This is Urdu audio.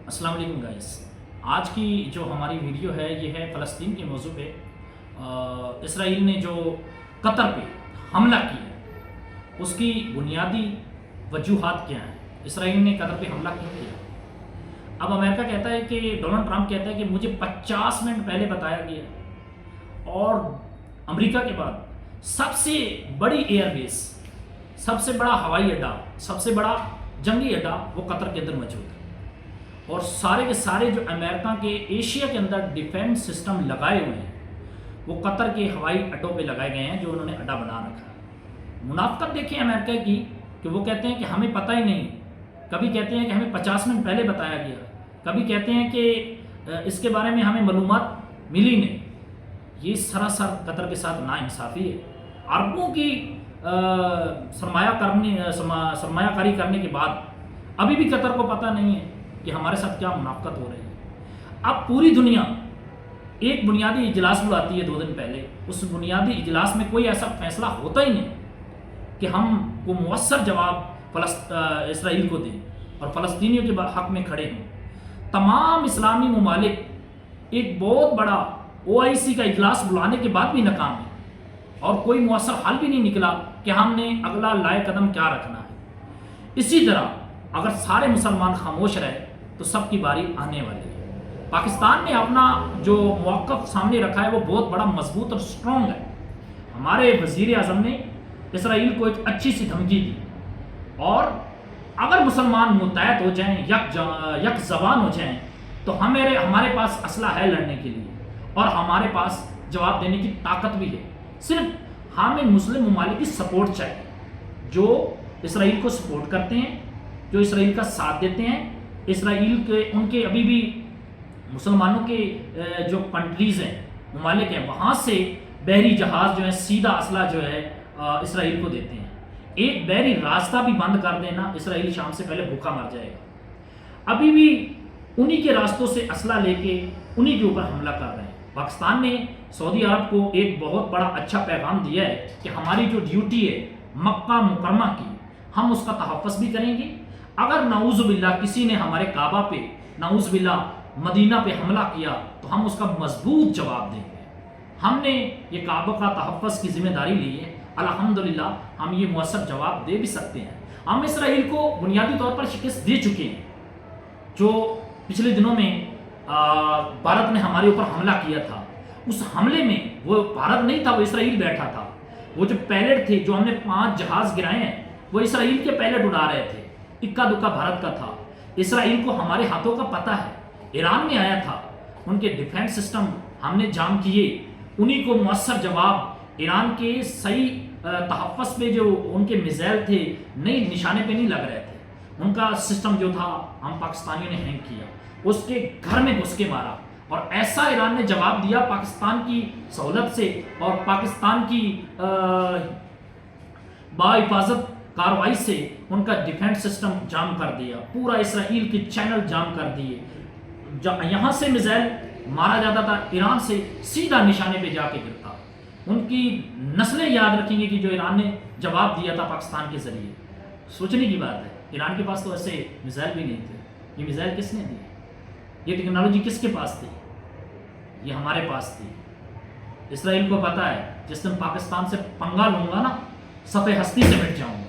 السلام علیکم گائز. آج کی جو ہماری ویڈیو ہے یہ ہے فلسطین کے موضوع پہ. اسرائیل نے جو قطر پہ حملہ کیا اس کی بنیادی وجوہات کیا ہیں. اسرائیل نے قطر پہ حملہ کیوں کیا؟ اب امریکہ کہتا ہے کہ ڈونلڈ ٹرمپ کہتا ہے کہ مجھے 50 منٹ پہلے بتایا گیا اور امریکہ کے بعد سب سے بڑی ایئر بیس، سب سے بڑا ہوائی اڈا، سب سے بڑا جنگی اڈا وہ قطر کے اندر موجود ہے. اور سارے کے سارے جو امریکہ کے ایشیا کے اندر ڈیفینس سسٹم لگائے ہوئے ہیں وہ قطر کے ہوائی اڈوں پہ لگائے گئے ہیں جو انہوں نے اڈا بنا رکھا ہے. منافقت دیکھیں امریکہ کی کہ وہ کہتے ہیں کہ ہمیں پتہ ہی نہیں، کبھی کہتے ہیں کہ ہمیں 50 منٹ پہلے بتایا گیا، کبھی کہتے ہیں کہ اس کے بارے میں ہمیں معلومات ملی نہیں. یہ سراسر قطر کے ساتھ ناانصافی ہے. عربوں کی سرمایہ کاری کرنے کے بعد ابھی بھی قطر کو پتہ نہیں ہے کہ ہمارے ساتھ کیا منافقت ہو رہی ہے. اب پوری دنیا ایک بنیادی اجلاس بلاتی ہے 2 دن پہلے. اس بنیادی اجلاس میں کوئی ایسا فیصلہ ہوتا ہی نہیں کہ ہم کو مؤثر جواب اسرائیل کو دیں اور فلسطینیوں کے حق میں کھڑے ہوں. تمام اسلامی ممالک ایک بہت بڑا OIC کا اجلاس بلانے کے بعد بھی ناکام ہے اور کوئی مؤثر حل بھی نہیں نکلا کہ ہم نے اگلا لائے قدم کیا رکھنا ہے. اسی طرح اگر سارے مسلمان خاموش رہے تو سب کی باری آنے والی ہے. پاکستان نے اپنا جو موقف سامنے رکھا ہے وہ بہت بڑا مضبوط اور سٹرونگ ہے. ہمارے وزیر اعظم نے اسرائیل کو ایک اچھی سی دھمکی دی اور اگر مسلمان متحد ہو جائیں، یک زبان ہو جائیں تو ہمارے پاس اسلحہ ہے لڑنے کے لیے اور ہمارے پاس جواب دینے کی طاقت بھی ہے. صرف ہمیں مسلم ممالک کی سپورٹ چاہیے جو اسرائیل کو سپورٹ کرتے ہیں، جو اسرائیل کا ساتھ دیتے ہیں. اسرائیل کے ان کے ابھی بھی مسلمانوں کے جو کنٹریز ہیں، ممالک ہیں، وہاں سے بحری جہاز جو ہے سیدھا اسلحہ جو ہے اسرائیل کو دیتے ہیں. ایک بحری راستہ بھی بند کر دینا اسرائیل شام سے پہلے بھوکا مر جائے گا. ابھی بھی انہی کے راستوں سے اسلحہ لے کے انہی کے اوپر حملہ کر رہے ہیں. پاکستان نے سعودی عرب کو ایک بہت بڑا اچھا پیغام دیا ہے کہ ہماری جو ڈیوٹی ہے مکہ مکرمہ کی ہم اس کا تحفظ بھی کریں گے. اگر نعوذ باللہ کسی نے ہمارے کعبہ پہ، نعوذ باللہ مدینہ پہ حملہ کیا تو ہم اس کا مضبوط جواب دیں گے. ہم نے یہ کعبہ کا تحفظ کی ذمہ داری لی ہے. الحمدللہ ہم یہ مؤثر جواب دے بھی سکتے ہیں. ہم اسرائیل کو بنیادی طور پر شکست دے چکے ہیں. جو پچھلے دنوں میں بھارت نے ہمارے اوپر حملہ کیا تھا، اس حملے میں وہ بھارت نہیں تھا، وہ اسرائیل بیٹھا تھا. وہ جو پیلٹ تھے، جو ہم نے 5 جہاز گرائے ہیں، وہ اسرائیل کے پیلٹ اڑا رہے تھے. اکا دکا بھارت کا تھا. اسرائیل کو ہمارے ہاتھوں کا پتہ ہے. ایران میں آیا تھا، ان کے ڈیفینس سسٹم ہم نے جام کیے. انہی کو مؤثر جواب ایران کے صحیح تحفظ پہ جو ان کے میزائل تھے نہیں نشانے پہ نہیں لگ رہے تھے. ان کا سسٹم جو تھا ہم پاکستانیوں نے ہینگ کیا، اس کے گھر میں گھس کے مارا. اور ایسا ایران نے جواب دیا پاکستان کی سہولت سے اور پاکستان کی باحفاظت کاروائی سے ان کا ڈیفینس سسٹم جام کر دیا. پورا اسرائیل کے چینل جام کر دیے. یہاں سے میزائل مارا جاتا تھا، ایران سے سیدھا نشانے پہ جا کے گرتا. ان کی نسلیں یاد رکھیں گے کہ جو ایران نے جواب دیا تھا پاکستان کے ذریعے. سوچنے کی بات ہے، ایران کے پاس تو ایسے میزائل بھی نہیں تھے. یہ میزائل کس نے دی؟ یہ ٹیکنالوجی کس کے پاس تھی؟ یہ ہمارے پاس تھی. اسرائیل کو پتا ہے جس دن پاکستان سے پنگا لوں گا نا، صفحہ ہستی سے مٹ جاؤں گا.